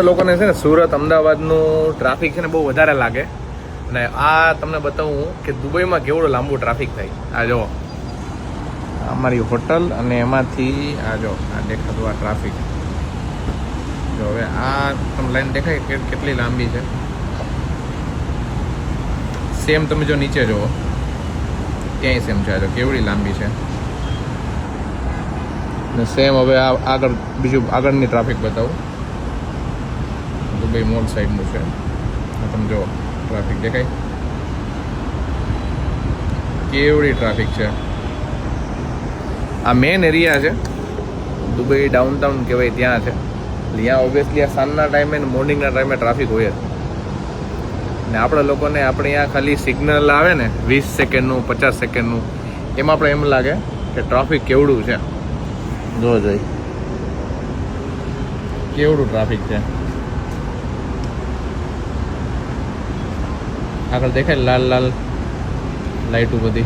લોકોને છે ને સુરત અમદાવાદનું ટ્રાફિક છે ને બહુ વધારે લાગે અને આ તમને બતાવું કે દુબઈમાં કેવડો લાંબુ ટ્રાફિક થાય. આ જો અમારી હોટલ અને એમાંથી આ જો આ દેખાતું આ ટ્રાફિક. જો હવે આ તમને લાઈન દેખાય કે કેટલી લાંબી છે. સેમ તમે જો નીચે જુઓ ક્યાંય સેમ છે. આ જો કેવડી લાંબી છે. ને સેમ હવે આ આગળ બીજું આગળની ટ્રાફિક બતાવું. દુબઈ મોલ સાઈડનું છે. તમે જો ટ્રાફિક દેખાય કેવડી ટ્રાફિક છે. આ મેન એરિયા છે દુબઈ ડાઉનટાઉન કહેવાય ત્યાં છે. ત્યાં ઓબ્વિયસલી આ સાંજના ટાઈમે ને મોર્નિંગના ટાઈમે ટ્રાફિક હોય જ. ને આપણા લોકોને આપણે અહીંયા ખાલી સિગ્નલ આવે ને 20 સેકન્ડનું 50 સેકન્ડનું એમાં આપણે એમ લાગે કે ટ્રાફિક કેવડું છે. જો જોઈ કેવડું ટ્રાફિક છે. આગળ દેખાય લાલ લાલ લાઈટો બધી.